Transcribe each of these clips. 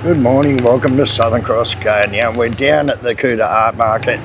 Good morning, welcome to Southern Cross Go. Now we're down at the Kuta art market.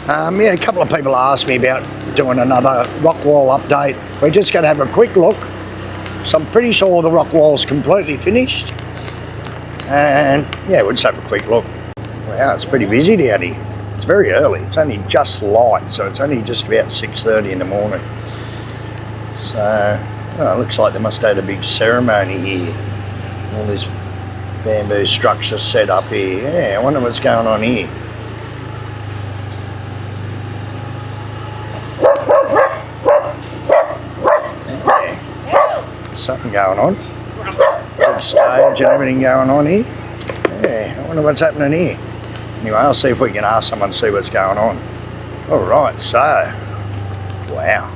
A couple of people asked me about doing another Rockwall update. We're just going to have a quick look. So I'm pretty sure the Rockwall's completely finished. And yeah, we'll just have a quick look. Wow, it's pretty busy down here. It's very early, it's only just light, so it's only just about 6:30 in the morning. So, it looks like they must have had a big ceremony here. All this bamboo structure set up here. Yeah, I wonder what's going on here. Yeah. Something going on. Big stage and everything going on here. Yeah, I wonder what's happening here. Anyway, I'll see if we can ask someone to see what's going on. Alright, so, wow.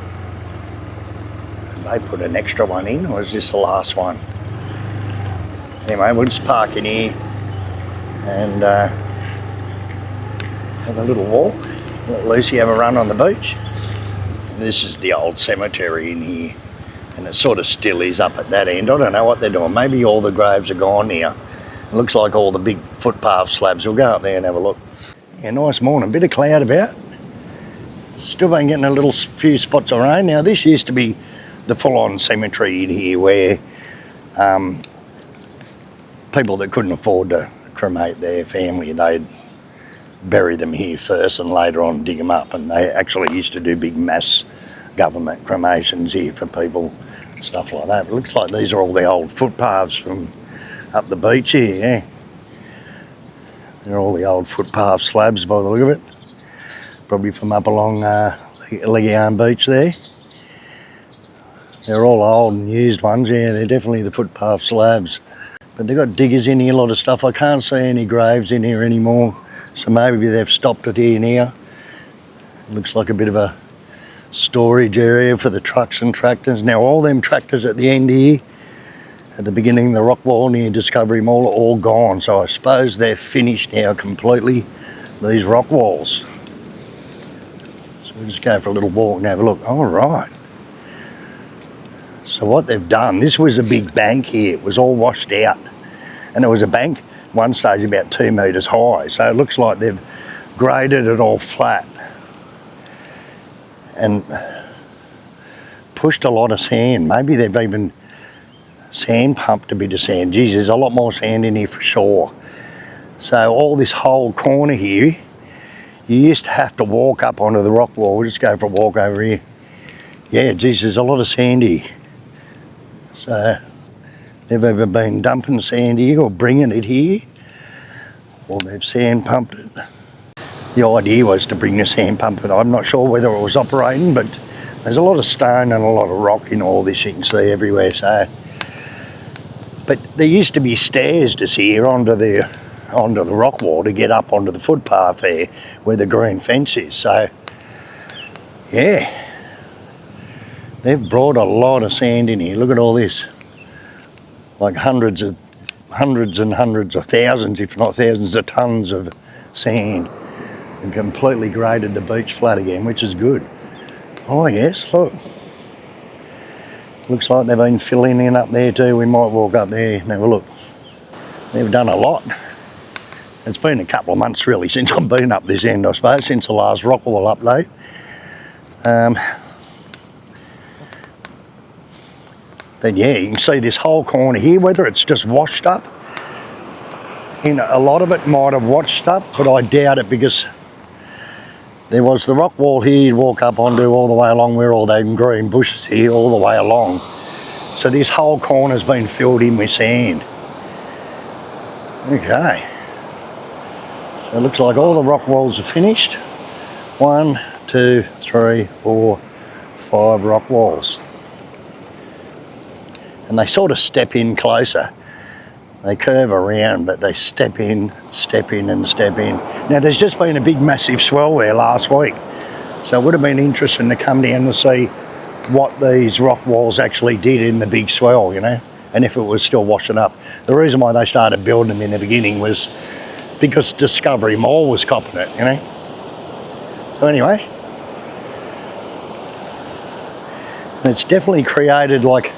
Did they put an extra one in, or is this the last one? Anyway, we'll just park in here and have a little walk. Let Lucy have a run on the beach. This is the old cemetery in here, and it sort of still is up at that end. I don't know what they're doing. Maybe all the graves are gone now. It looks like all the big footpath slabs. We'll go up there and have a look. Yeah, nice morning. Bit of cloud about. Still been getting a little few spots of rain. Now, this used to be the full-on cemetery in here where people that couldn't afford to cremate their family, they'd bury them here first and later on dig them up. And they actually used to do big mass government cremations here for people, stuff like that. It looks like these are all the old footpaths from up the beach here, yeah. They're all the old footpath slabs by the look of it. Probably from up along Legian Beach there. They're all old and used ones, yeah, they're definitely the footpath slabs. But they've got diggers in here, a lot of stuff. I can't see any graves in here anymore, so maybe they've stopped it here now. It looks like a bit of a storage area for the trucks and tractors. Now all them tractors at the end here, at the beginning of the Rockwall near Discovery Mall, are all gone. So I suppose they're finished now completely, these Rockwalls. So we'll just go for a little walk and have a look. All right. So what they've done, this was a big bank here. It was all washed out. And it was a bank, one stage about 2 metres high. So it looks like they've graded it all flat and pushed a lot of sand. Maybe they've even sand pumped a bit of sand. Geez, there's a lot more sand in here for sure. So all this whole corner here, you used to have to walk up onto the rock wall. We'll just go for a walk over here. Yeah, geez, there's a lot of sand here. So they've either been dumping sand here or bringing it here, or they've sand pumped it. The idea was to bring the sand pump, but I'm not sure whether it was operating, but there's a lot of stone and a lot of rock in all this, you can see everywhere. So, but there used to be stairs just here onto the rock wall to get up onto the footpath there where the green fence is. So yeah, they've brought a lot of sand in here. Look at all this, like hundreds and hundreds of thousands, if not thousands of tons of sand, and completely graded the beach flat again, which is good. Oh yes, look. Looks like they've been filling in up there too. We might walk up there and have a look. They've done a lot. It's been a couple of months really since I've been up this end, I suppose, since the last Rockwall update. But yeah, you can see this whole corner here, whether it's just washed up. A lot of it might have washed up, but I doubt it, because there was the rock wall here you'd walk up onto all the way along where all them green bushes here, all the way along. So this whole corner's been filled in with sand. Okay. So it looks like all the rock walls are finished. 1, 2, 3, 4, 5 rock walls. And they sort of step in closer. They curve around, but they step in and step in. Now there's just been a big massive swell there last week. So it would have been interesting to come down and see what these rock walls actually did in the big swell, you know, and if it was still washing up. The reason why they started building them in the beginning was because Discovery Mall was copping it, you know. So anyway, it's definitely created like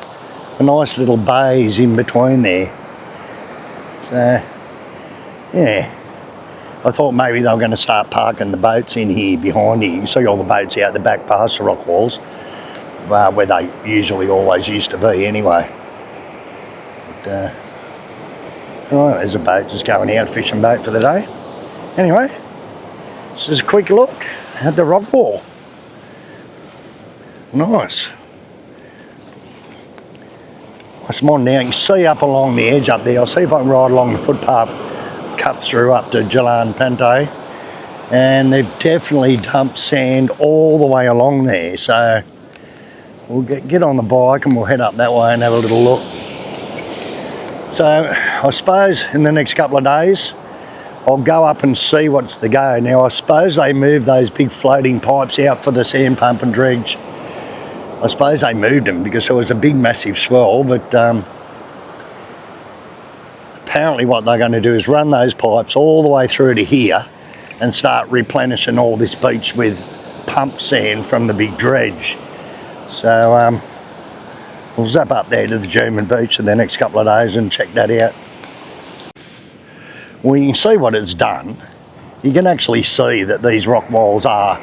a nice little bays in between there. So, yeah. I thought maybe they were going to start parking the boats in here behind here. You can see all the boats out the back past the Rockwalls, where they usually always used to be anyway. But, right, there's a boat just going out, fishing boat for the day. Anyway, this is a quick look at the Rockwall. Nice. Nice one now. You can see up along the edge up there. I'll see if I can ride along the footpath, cut through up to Jalan Pantai, and they've definitely dumped sand all the way along there. So we'll get on the bike and we'll head up that way and have a little look. So I suppose in the next couple of days I'll go up and see what's the go. Now I suppose they moved those big floating pipes out for the sand pump and dredge. I suppose they moved them because there was a big massive swell, but apparently what they're going to do is run those pipes all the way through to here and start replenishing all this beach with pump sand from the big dredge. So we'll zap up there to the German beach in the next couple of days and check that out. Well, you can see what it's done. You can actually see that these rock walls are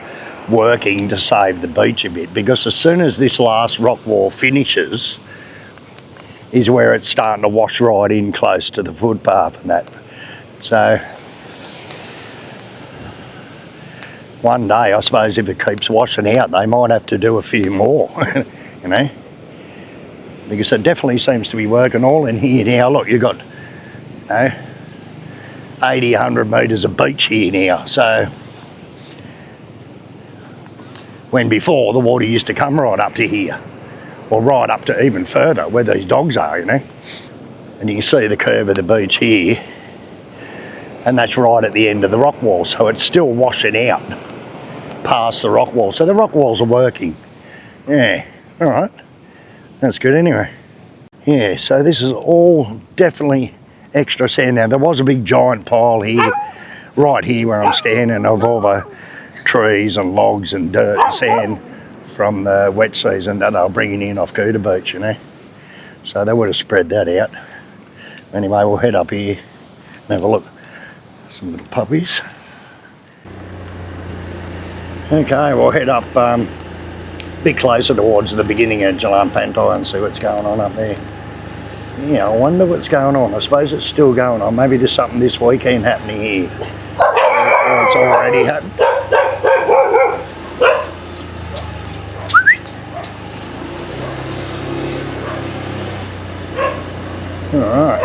working to save the beach a bit, because as soon as this last rock wall finishes is where it's starting to wash right in close to the footpath and that. So one day I suppose if it keeps washing out they might have to do a few more. You know, because it definitely seems to be working all in here now. Look, you've got, you know, 80, 100 metres of beach here now. So when before the water used to come right up to here, or right up to even further where these dogs are, you know. And you can see the curve of the beach here, and that's right at the end of the rock wall, so it's still washing out past the rock wall. So the rock walls are working. Yeah, all right, that's good anyway. Yeah, so this is all definitely extra sand. Now there was a big giant pile here, right here where I'm standing, of all the trees and logs and dirt and sand from the wet season that they were bringing in off Kuta Beach, you know. So they would have spread that out. Anyway, we'll head up here and have a look. Some little puppies. Okay, we'll head up a bit closer towards the beginning of Jalan Pantai and see what's going on up there. Yeah, I wonder what's going on. I suppose it's still going on. Maybe there's something this weekend happening here. Or it's already happened. Alright.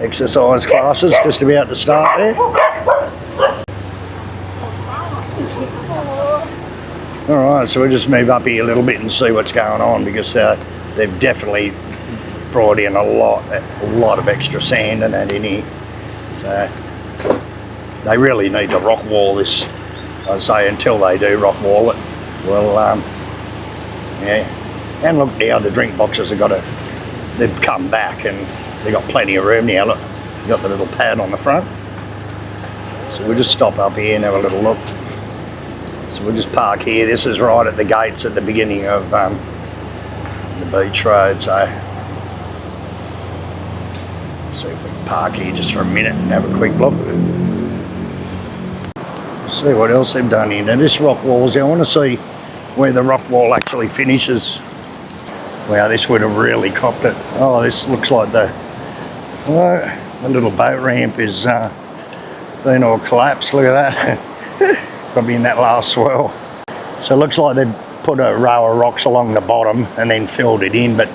Exercise classes just about to start there. Alright, so we'll just move up here a little bit and see what's going on, because they've definitely brought in a lot of extra sand and that in here. So they really need to rock wall this. I'd say until they do rock wall it, well, yeah. And look now, the drink boxes have they've come back and they've got plenty of room now. Look, you've got the little pad on the front. So we'll just stop up here and have a little look. So we'll just park here. This is right at the gates at the beginning of the beach road. So see if we can park here just for a minute and have a quick look. See what else they've done here. Now this rock wall's, I want to see where the rock wall actually finishes. Wow, this would have really copped it. Oh, this looks like the little boat ramp is been all collapsed. Look at that. Probably in that last swell. So it looks like they've put a row of rocks along the bottom and then filled it in, but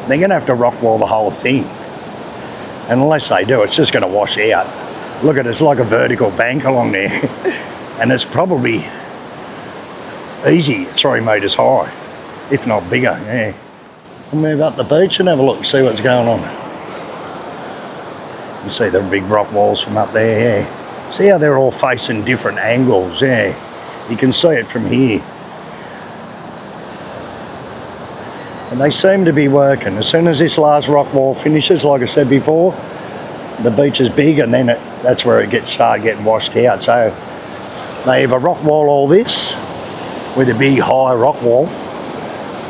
they're going to have to rock wall the whole thing. And unless they do, it's just going to wash out. Look at it, it's like a vertical bank along there. And it's probably easy 3 metres high, if not bigger, yeah. We'll move up the beach and have a look and see what's going on. You see the big rock walls from up there, yeah. See how they're all facing different angles, yeah. You can see it from here. And they seem to be working. As soon as this last rock wall finishes, like I said before, the beach is big, and then that's where it started getting washed out. So they either rock wall all this with a big high rock wall,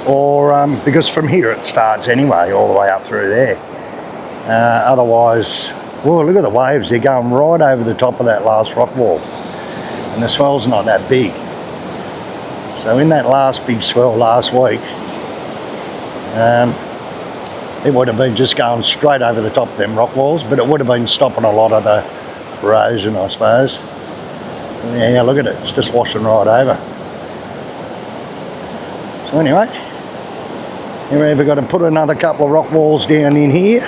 or because from here it starts anyway, all the way up through there. Otherwise, whoa, look at the waves, they're going right over the top of that last rock wall, and the swell's not that big. So in that last big swell last week, it would have been just going straight over the top of them rock walls, but it would have been stopping a lot of the erosion, I suppose. Yeah, look at it, it's just washing right over. So anyway, you're either got to put another couple of rock walls down in here,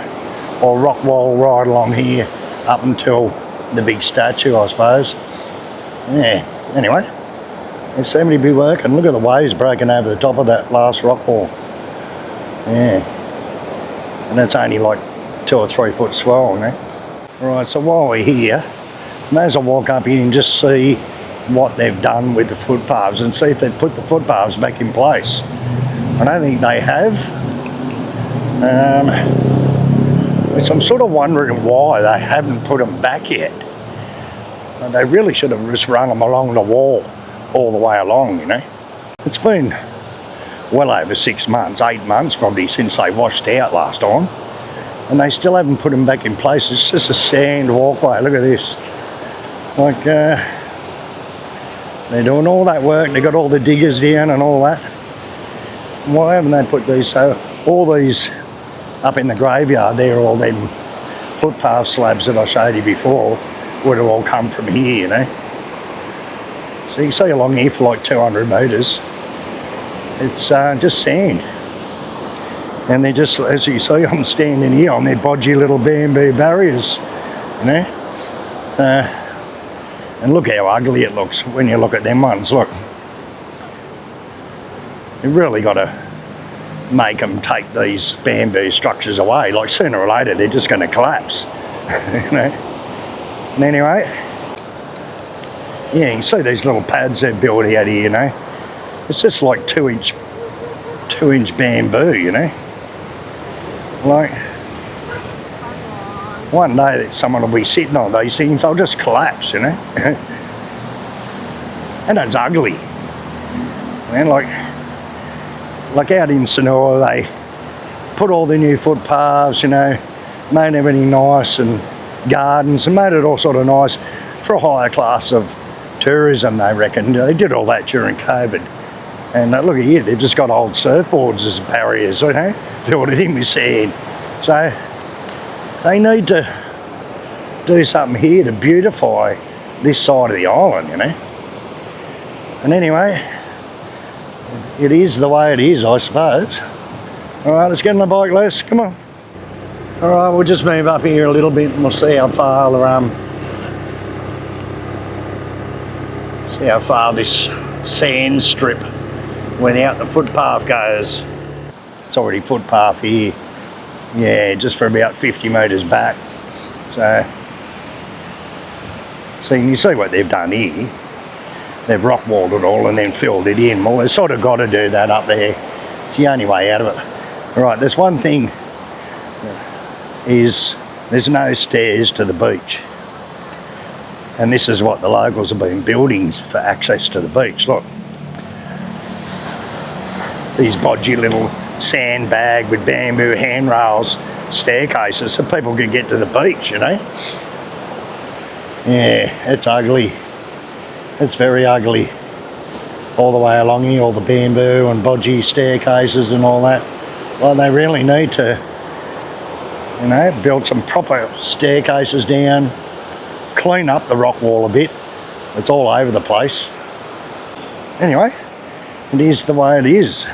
or rock wall right along here up until the big statue, I suppose. Yeah, anyway, they seem to be working. Look at the waves breaking over the top of that last rock wall. Yeah, and it's only like 2 or 3 foot swell, you know. Right, so while we're here, may as well walk up here and just see what they've done with the footpaths and see if they've put the footpaths back in place. I don't think they have, which I'm sort of wondering why they haven't put them back yet. They really should have just run them along the wall all the way along, you know. It's been well over 6 months, 8 months probably, since they washed out last time, and they still haven't put them back in place. It's just a sand walkway. Look at this. Like, they're doing all that work, they got all the diggers down and all that. Why haven't they put these? So all these up in the graveyard there, all them footpath slabs that I showed you before, would have all come from here, you know. So you can see along here for like 200 metres, it's just sand. And they're just, as you see, I'm standing here on their bodgy little bamboo barriers, you know. And look how ugly it looks when you look at them ones, look. You've really got to make them take these bamboo structures away. Like sooner or later they're just going to collapse, you know. And anyway, yeah, you can see these little pads they've built out here, you know. It's just like 2-inch bamboo, you know. Like, one day that someone will be sitting on these things, they'll just collapse, you know. And it's ugly. And like out in Sonora, they put all the new footpaths, you know, made everything nice and gardens, and made it all sort of nice for a higher class of tourism, they reckon. They did all that during COVID. And look at here, they've just got old surfboards as barriers, you know, filled it in with sand. So they need to do something here to beautify this side of the island, you know. And anyway, it is the way it is, I suppose. Alright, let's get on the bike, Les, come on. Alright, we'll just move up here a little bit and we'll see how far this sand strip without the footpath goes. It's already footpath here. Yeah, just for about 50 metres back. So you can see what they've done here. They've rock walled it all and then filled it in. Well, they've sort of got to do that up there. It's the only way out of it. Right, there's one thing is there's no stairs to the beach. And this is what the locals have been building for access to the beach. Look. These bodgy little sandbag with bamboo handrails, staircases, so people can get to the beach, you know. Yeah, it's ugly. It's very ugly. All the way along here, all the bamboo and bodgy staircases and all that. Well, they really need to, you know, build some proper staircases down, clean up the rock wall a bit. It's all over the place. Anyway, it is the way it is.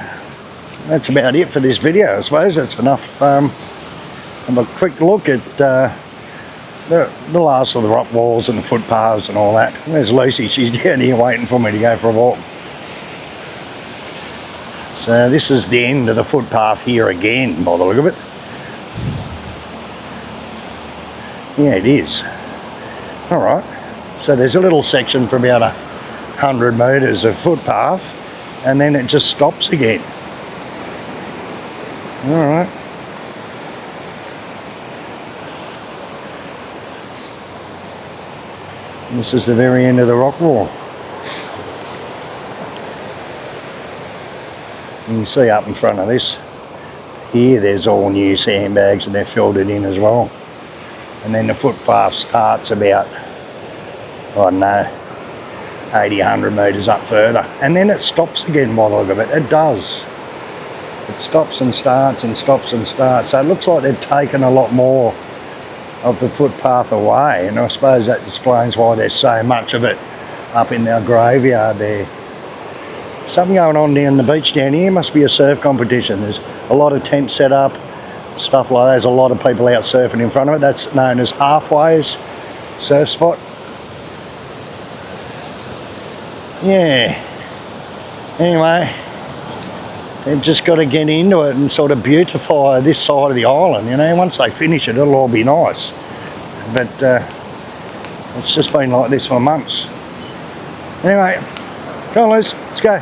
That's about it for this video, I suppose. That's enough. Have a quick look at the last of the rock walls and the footpaths and all that. There's Lucy, she's down here waiting for me to go for a walk. So this is the end of the footpath here again, by the look of it. Yeah, it is. Alright, so there's a little section for about 100 metres of footpath, and then it just stops again. Alright. This is the very end of the rock wall. You can see up in front of this here, there's all new sandbags and they're filled it in as well. And then the footpath starts about, I don't know, 80, 100 metres up further. And then it stops again by the look of it. It does. It stops and starts and stops and starts. So it looks like they've taken a lot more of the footpath away. And I suppose that explains why there's so much of it up in our graveyard there. Something going on down the beach down here. Must be a surf competition. There's a lot of tents set up, stuff like that. There's a lot of people out surfing in front of it. That's known as Halfway's surf spot. Yeah. Anyway, they've just got to get into it and sort of beautify this side of the island, you know. Once they finish it, it'll all be nice. But it's just been like this for months. Anyway, come on Liz, let's go.